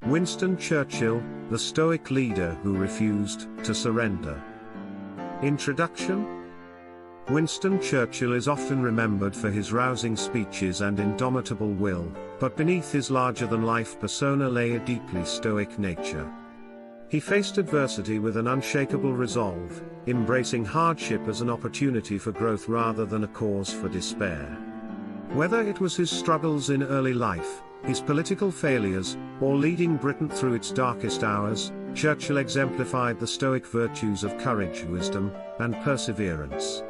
Winston Churchill, the Stoic leader who refused to surrender. Introduction. Winston Churchill is often remembered for his rousing speeches and indomitable will, but beneath his larger-than-life persona lay a deeply stoic nature. He faced adversity with an unshakable resolve, embracing hardship as an opportunity for growth rather than a cause for despair. Whether it was his struggles in early life, his political failures, or leading Britain through its darkest hours, Churchill exemplified the stoic virtues of courage, wisdom, and perseverance.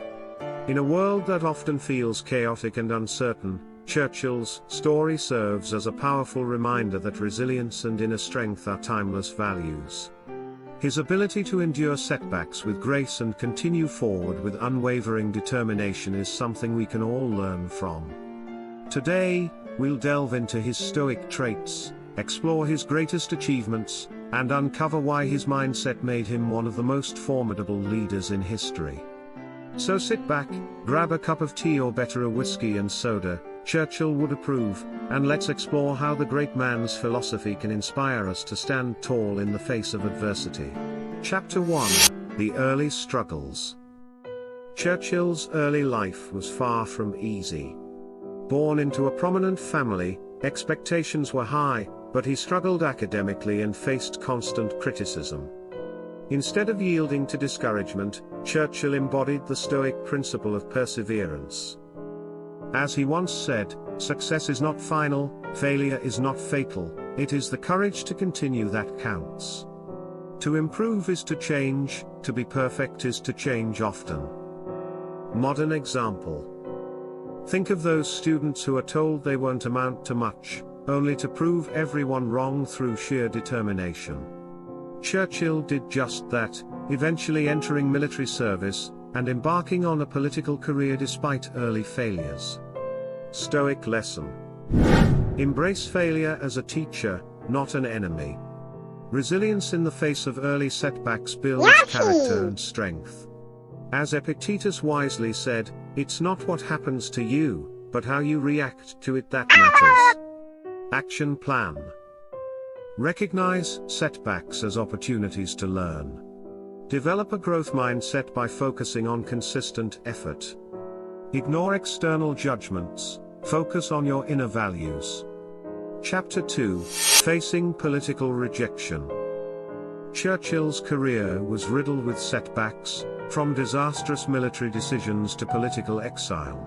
In a world that often feels chaotic and uncertain, Churchill's story serves as a powerful reminder that resilience and inner strength are timeless values. His ability to endure setbacks with grace and continue forward with unwavering determination is something we can all learn from. Today, we'll delve into his stoic traits, explore his greatest achievements, and uncover why his mindset made him one of the most formidable leaders in history. So sit back, grab a cup of tea or better a whiskey and soda, Churchill would approve, and let's explore how the great man's philosophy can inspire us to stand tall in the face of adversity. Chapter 1: The Early Struggles. Churchill's early life was far from easy. Born into a prominent family, expectations were high, but he struggled academically and faced constant criticism. Instead of yielding to discouragement, Churchill embodied the Stoic principle of perseverance. As he once said, "Success is not final, failure is not fatal, it is the courage to continue that counts. To improve is to change, to be perfect is to change often." Modern example. Think of those students who are told they won't amount to much, only to prove everyone wrong through sheer determination. Churchill did just that, eventually entering military service, and embarking on a political career despite early failures. Stoic lesson. Embrace failure as a teacher, not an enemy. Resilience in the face of early setbacks builds character and strength. As Epictetus wisely said, "It's not what happens to you, but how you react to it that matters." Action plan. Recognize setbacks as opportunities to learn. Develop a growth mindset by focusing on consistent effort. Ignore external judgments, focus on your inner values. Chapter 2: Facing Political Rejection. Churchill's career was riddled with setbacks, from disastrous military decisions to political exile.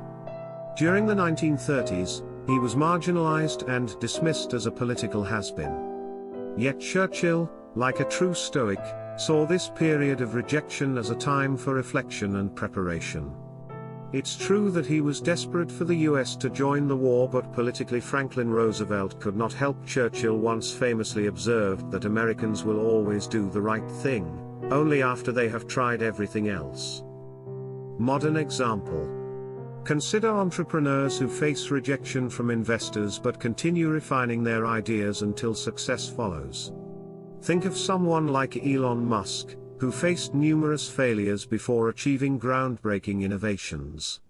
During the 1930s, he was marginalized and dismissed as a political has-been. Yet Churchill, like a true Stoic, saw this period of rejection as a time for reflection and preparation. It's true that he was desperate for the US to join the war, but politically Franklin Roosevelt could not help. Churchill once famously observed that Americans will always do the right thing, only after they have tried everything else. Modern example. Consider entrepreneurs who face rejection from investors but continue refining their ideas until success follows. Think of someone like Elon Musk, who faced numerous failures before achieving groundbreaking innovations.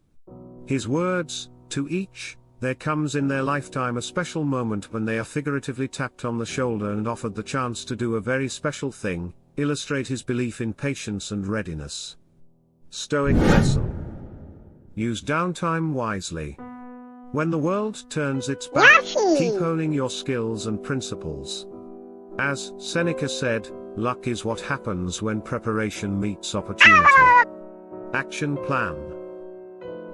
His words, "To each, there comes in their lifetime a special moment when they are figuratively tapped on the shoulder and offered the chance to do a very special thing," illustrate his belief in patience and readiness. Stoic lesson. Use downtime wisely. When the world turns its back, keep honing your skills and principles. As Seneca said, "Luck is what happens when preparation meets opportunity." Action plan.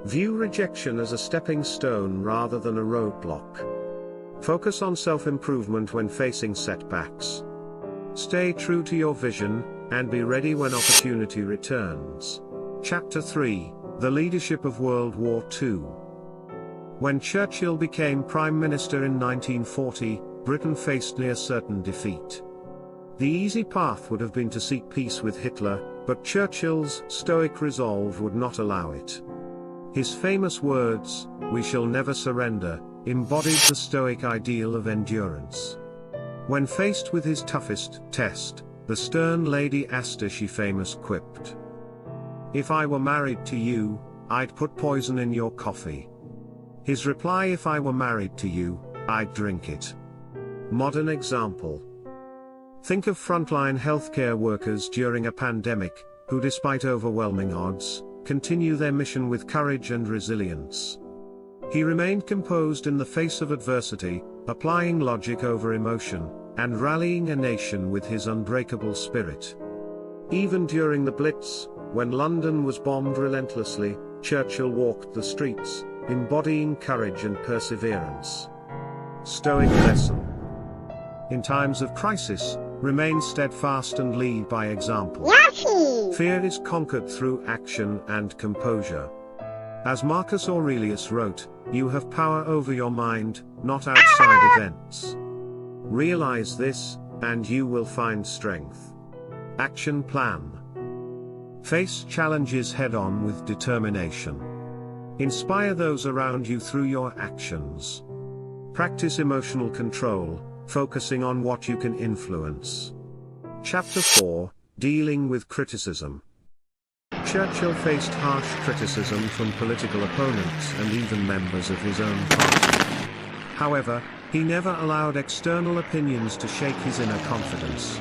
View rejection as a stepping stone rather than a roadblock. Focus on self-improvement when facing setbacks. Stay true to your vision, and be ready when opportunity returns. Chapter 3: The Leadership of World War II. When Churchill became Prime Minister in 1940, Britain faced near certain defeat. The easy path would have been to seek peace with Hitler, but Churchill's stoic resolve would not allow it. His famous words, "We shall never surrender," embodied the Stoic ideal of endurance. When faced with his toughest test, the stern Lady Astor she famous quipped, "If I were married to you, I'd put poison in your coffee." His reply, "If I were married to you, I'd drink it." Modern example. Think of frontline healthcare workers during a pandemic, who despite overwhelming odds, continue their mission with courage and resilience. He remained composed in the face of adversity, applying logic over emotion, and rallying a nation with his unbreakable spirit. Even during the Blitz, when London was bombed relentlessly, Churchill walked the streets, embodying courage and perseverance. Stoic lesson. In times of crisis, remain steadfast and lead by example. Fear is conquered through action and composure. As Marcus Aurelius wrote, you have power over your mind, not outside events. Realize this, and you will find strength. Action plan. Face challenges head-on with determination. Inspire those around you through your actions. Practice emotional control, focusing on what you can influence. Chapter 4, Dealing with Criticism. Churchill faced harsh criticism from political opponents and even members of his own party. However, he never allowed external opinions to shake his inner confidence.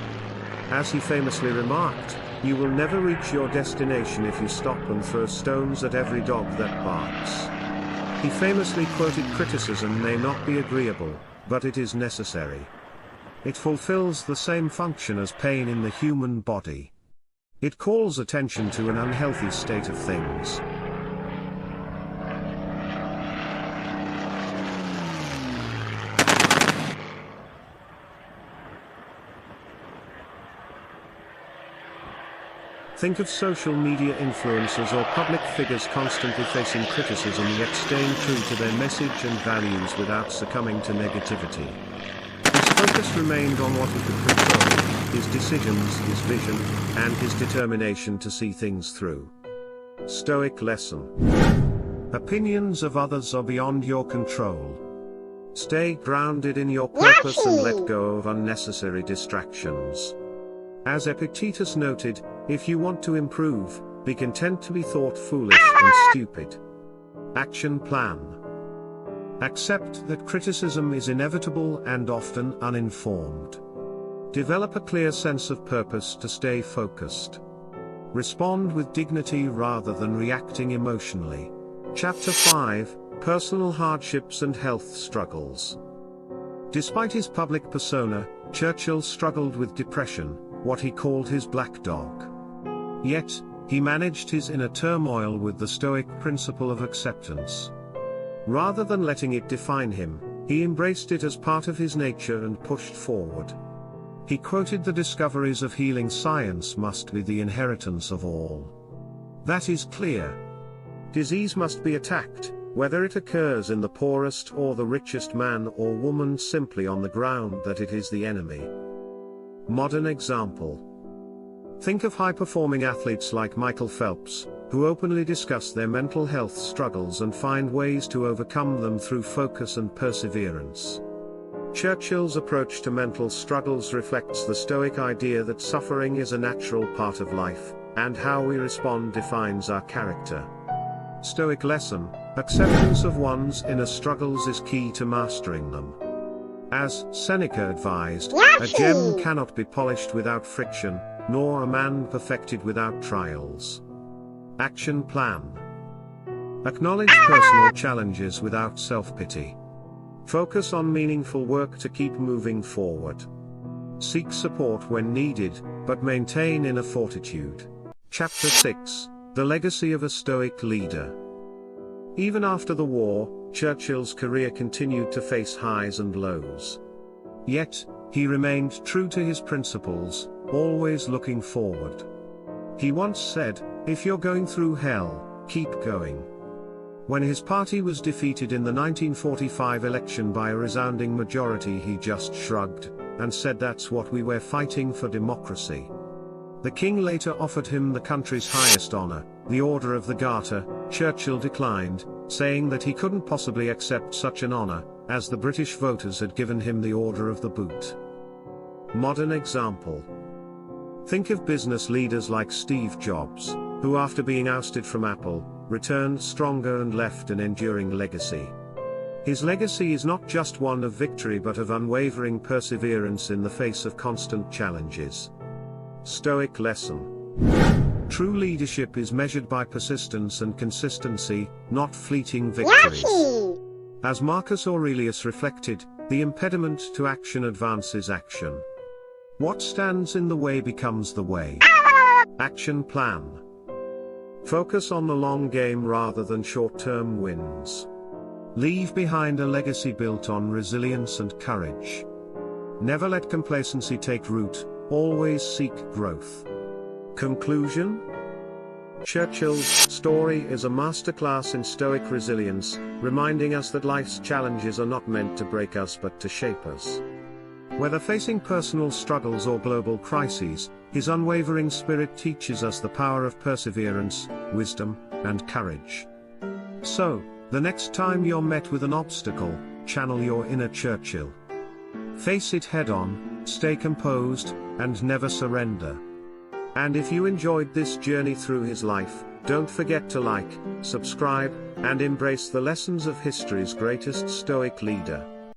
As he famously remarked, you will never reach your destination if you stop and throw stones at every dog that barks. He famously quoted, criticism may not be agreeable, but it is necessary. It fulfills the same function as pain in the human body. It calls attention to an unhealthy state of things. Think of social media influencers or public figures constantly facing criticism yet staying true to their message and values without succumbing to negativity. His focus remained on what he could control, his decisions, his vision, and his determination to see things through. Stoic lesson. Opinions of others are beyond your control. Stay grounded in your purpose and let go of unnecessary distractions. As Epictetus noted, if you want to improve, be content to be thought foolish and stupid. Action plan. Accept that criticism is inevitable and often uninformed. Develop a clear sense of purpose to stay focused. Respond with dignity rather than reacting emotionally. Chapter 5, Personal Hardships and Health Struggles. Despite his public persona, Churchill struggled with depression, what he called his black dog. Yet, he managed his inner turmoil with the Stoic principle of acceptance. Rather than letting it define him, he embraced it as part of his nature and pushed forward. He quoted, the discoveries of healing science must be the inheritance of all. That is clear. Disease must be attacked, whether it occurs in the poorest or the richest man or woman, simply on the ground that it is the enemy. Modern example. Think of high-performing athletes like Michael Phelps, who openly discuss their mental health struggles and find ways to overcome them through focus and perseverance. Churchill's approach to mental struggles reflects the Stoic idea that suffering is a natural part of life, and how we respond defines our character. Stoic lesson: acceptance of one's inner struggles is key to mastering them. As Seneca advised, a gem cannot be polished without friction, nor a man perfected without trials. Action plan. Acknowledge personal challenges without self-pity. Focus on meaningful work to keep moving forward. Seek support when needed, but maintain inner fortitude. Chapter 6, The Legacy of a Stoic Leader. Even after the war, Churchill's career continued to face highs and lows. Yet, he remained true to his principles, always looking forward. He once said, "If you're going through hell, keep going." When his party was defeated in the 1945 election by a resounding majority, he just shrugged, and said, "That's what we were fighting for, democracy." The king later offered him the country's highest honor, the Order of the Garter. Churchill declined, saying that he couldn't possibly accept such an honor, as the British voters had given him the Order of the Boot. Modern example. Think of business leaders like Steve Jobs, who after being ousted from Apple, returned stronger and left an enduring legacy. His legacy is not just one of victory but of unwavering perseverance in the face of constant challenges. Stoic lesson. True leadership is measured by persistence and consistency, not fleeting victories. Yahoo! As Marcus Aurelius reflected, the impediment to action advances action. What stands in the way becomes the way. Action plan. Focus on the long game rather than short-term wins. Leave behind a legacy built on resilience and courage. Never let complacency take root, always seek growth. Conclusion? Churchill's story is a masterclass in Stoic resilience, reminding us that life's challenges are not meant to break us but to shape us. Whether facing personal struggles or global crises, his unwavering spirit teaches us the power of perseverance, wisdom, and courage. So, the next time you're met with an obstacle, channel your inner Churchill. Face it head-on, stay composed, and never surrender. And if you enjoyed this journey through his life, don't forget to like, subscribe, and embrace the lessons of history's greatest Stoic leader.